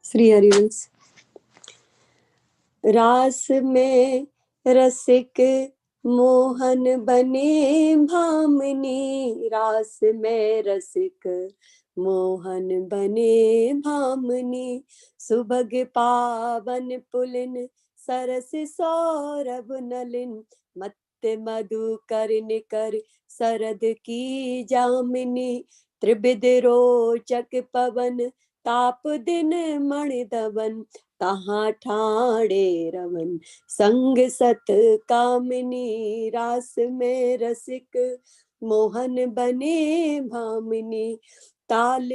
श्री हरिवंश। रास में रसिक मोहन बने भामनी, रास में रसिक मोहन बने भामनी, सुभग पावन पुलिन सरस सौरभ नलिन, मत मधु कर निकर सरद की जामिनी, त्रिविध रोचक पवन ताप दिन मणिधवन, कहाँ ठाणे रमन संग सत कामिनी, रास में रसिक मोहन बने भामिनी, ताल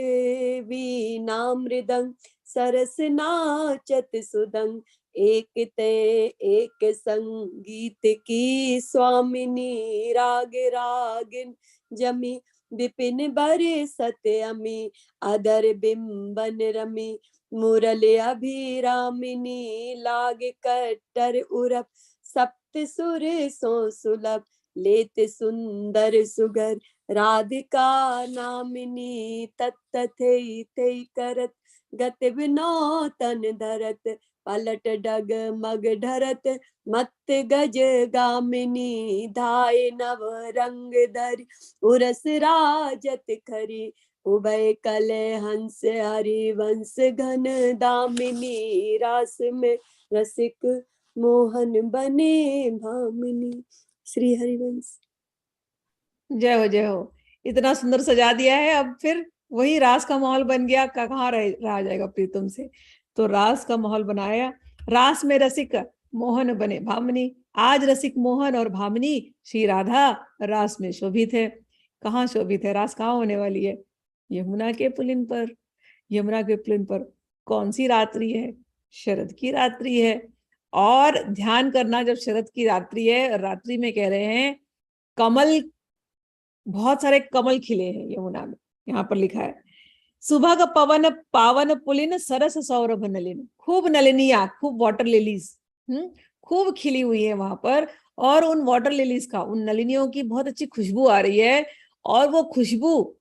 वीणा मृदंग सरस नाचत सुदंग, एक ते एक संगीत की स्वामिनी, राग रागिन जमी विपिन बरसत अमी, अदर बिंबन रमी मुरली अभिरामिनी, लाग कट्टर उरप सप्त सुर सो सुलभ, लेत सुंदर सुगर राधिका नामिनी, तत्तथै थे करत गत विनोतन धरत, पलट डग मग ढरत मत गज गामिनी, धाय नव रंग धरि उरस राजत खरी, उभय कले हंस हरिवंश घन दामिनी, रास में रसिक मोहन बने भामिनी। श्री हरिवंश। जय हो जय हो। इतना सुंदर सजा दिया है। अब फिर वही रास का माहौल बन गया, कहाँ रहा जाएगा प्रीतम से। तो रास का माहौल बनाया। रास में रसिक मोहन बने भामिनी। आज रसिक मोहन और भामिनी श्री राधा रास में शोभित है। कहाँ शोभित है? रास कहाँ होने वाली है? यमुना के पुलिन पर। यमुना के पुलिन पर कौन सी रात्रि है? शरद की रात्रि है। और ध्यान करना, जब शरद की रात्रि है, रात्रि में कह रहे हैं कमल, बहुत सारे कमल खिले हैं यमुना में। यहाँ पर लिखा है सुबह का पवन पावन पुलिन सरस सौरभ नलिन, खूब नलिनिया, खूब वाटर लिलीज खूब खिली हुई है वहां पर। और उन वाटर लिलीज का, उन नलिनियों की बहुत अच्छी खुशबू आ रही है। और वो खुशबू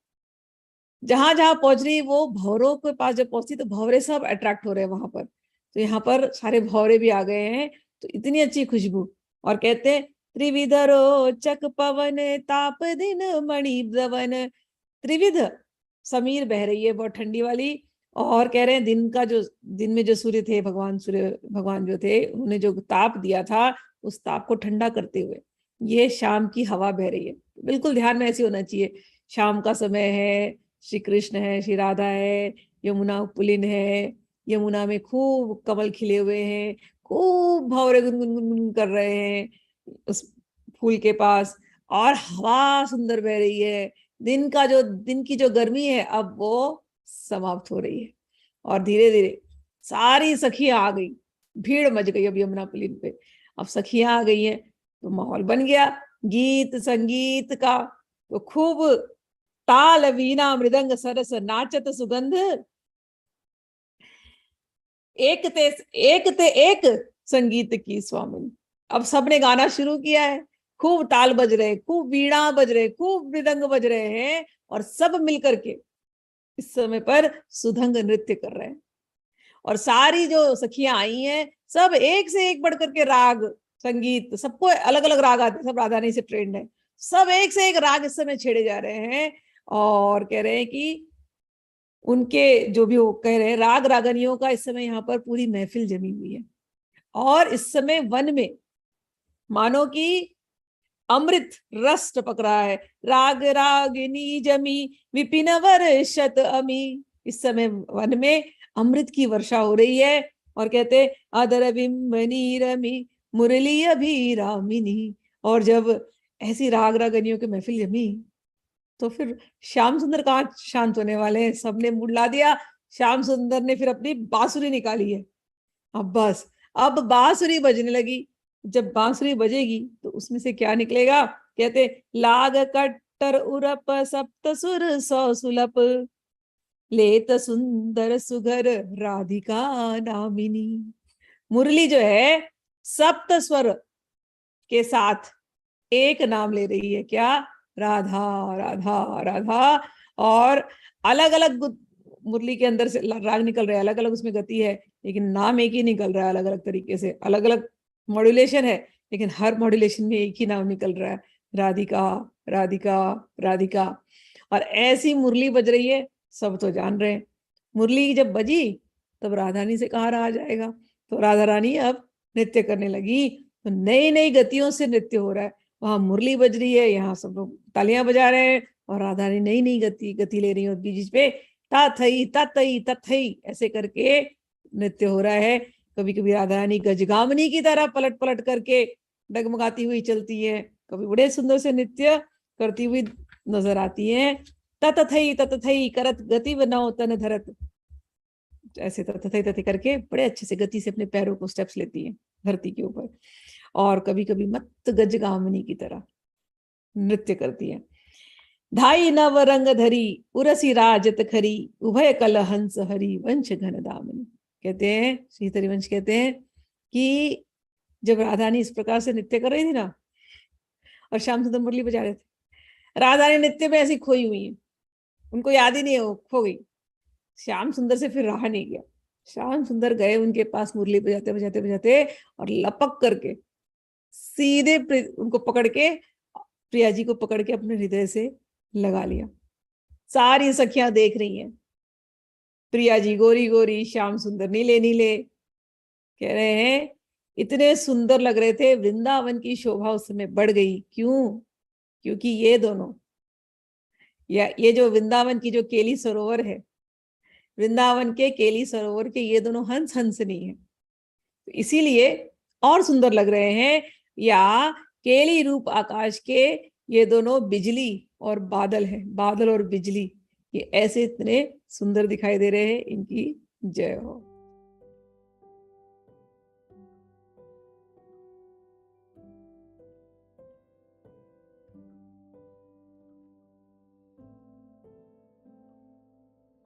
जहां जहां पहुंच रही, वो भंवरों के पास जब पहुंचती तो भंवरे सब अट्रैक्ट हो रहे हैं वहां पर। तो यहाँ पर सारे भंवरे भी आ गए हैं। तो इतनी अच्छी खुशबू। और कहते हैं त्रिविध रोचक पवन ताप दिन मणि द्रवन। त्रिविध समीर बह रही है बहुत ठंडी वाली। और कह रहे हैं दिन में जो सूर्य थे, सूर्य भगवान जो थे, उन्होंने जो ताप दिया था, उस ताप को ठंडा करते हुए ये शाम की हवा बह रही है। बिल्कुल ध्यान में ऐसी होना चाहिए। शाम का समय है, श्री कृष्ण है, श्री राधा है, यमुना पुलिन है, यमुना में खूब कमल खिले हुए हैं, खूब भंवरे गुनगुन कर रहे हैं उस फूल के पास, और हवा सुंदर बह रही है। दिन की जो गर्मी है, अब वो समाप्त हो रही है। और धीरे धीरे सारी सखियां आ गई, भीड़ मच गई अब यमुना पुलिन पे। अब सखियां आ गई हैं तो माहौल बन गया गीत संगीत का। तो खूब ताल वीणा मृदंग सरस नाचत सुगंध, एक संगीत की स्वामी। अब सबने गाना शुरू किया है। खूब ताल बज रहे, खूब वीणा बज रहे, खूब मृदंग बज रहे हैं, और सब मिलकर के इस समय पर सुधंग नृत्य कर रहे हैं। और सारी जो सखियां आई हैं, सब एक से एक बढ़ करके राग संगीत, सबको अलग अलग राग आते, सब राधा रानी से ट्रेंड है। सब एक से एक राग इस समय छेड़े जा रहे हैं। और कह रहे हैं कि उनके जो भी वो कह रहे हैं राग रागनियों का इस समय यहाँ पर पूरी महफिल जमी हुई है। और इस समय वन में मानो कि अमृत रस टपक रहा है। राग रागिनी जमी विपिन वर्षत अमी। इस समय वन में अमृत की वर्षा हो रही है। और कहते आदर बिंबनी रमी मुरली अभिरामिनी। और जब ऐसी राग रागनियों की महफिल जमी, तो फिर श्याम सुंदर कहाँ शांत होने वाले हैं। सबने मूड ला दिया। श्याम सुंदर ने फिर अपनी बांसुरी निकाली है। अब बस, अब बांसुरी बजने लगी। जब बांसुरी बजेगी तो उसमें से क्या निकलेगा? कहते लाग कट्टर उरप सप्त सुर सौ सुलप, लेत सुंदर सुगर राधिका नामिनी। मुरली जो है सप्त स्वर के साथ एक नाम ले रही है। क्या? राधा राधा राधा। और अलग अलग मुरली के अंदर से राग निकल रहा है, अलग अलग उसमें गति है, लेकिन नाम एक ही निकल रहा है अलग अलग तरीके से, अलग अलग मॉड्यूलेशन है, लेकिन हर मॉड्यूलेशन में एक ही नाम निकल रहा है, राधिका राधिका राधिका। और ऐसी मुरली बज रही है, सब तो जान रहे हैं। मुरली जब बजी तब राधा रानी से कहाँ रहा जाएगा, तो राधा रानी अब नृत्य करने लगी, तो नई नई गतियों से नृत्य हो रहा है। वहां मुरली बज रही है, यहाँ सब लोग तालियां बजा रहे हैं, और राधा रानी नई नई गति ले रही है, बीच पे ता थई ता तई ता थई ऐसे करके नृत्य हो रहा है। कभी कभी राधा रानी गजगामिनी की तरह पलट पलट करके डगमगाती हुई चलती है, कभी बड़े सुंदर से नृत्य करती हुई नजर आती है। ततथई करत गति बनाओ तन धरत, ऐसे तथई करके बड़े अच्छे से गति से अपने पैरों को स्टेप्स लेती है धरती के ऊपर, और कभी कभी मत गजगामिनी की तरह नृत्य करती है। धाई नव रंग धरी उरसी राजत खरी, उभय कल हंस हरि वंश घन दामनी। कहते हैं श्री हरिवंश कहते हैं कि जब राधा रानी इस प्रकार से नृत्य कर रही थी ना, और श्याम सुंदर मुरली बजा रहे थे, राधा रानी नृत्य में ऐसी खोई हुई है, उनको याद ही नहीं है, वो खो गई। श्याम सुंदर से फिर रहा नहीं गया, श्याम सुंदर गए उनके पास मुरली बजाते बजाते बजाते, और लपक करके सीधे उनको पकड़ के, प्रिया जी को पकड़ के अपने हृदय से लगा लिया। सारी सखियां देख रही हैं, प्रिया जी गोरी गोरी, श्याम सुंदर नीले नीले। कह रहे हैं इतने सुंदर लग रहे थे, वृंदावन की शोभा उस समय बढ़ गई। क्यों? क्योंकि ये दोनों, या ये जो वृंदावन की जो केली सरोवर है, वृंदावन के केली सरोवर के ये दोनों हंस हंसनी है, तो इसीलिए और सुंदर लग रहे हैं। या केली रूप आकाश के ये दोनों बिजली और बादल है, बादल और बिजली, ये ऐसे इतने सुंदर दिखाई दे रहे हैं। इनकी जय हो।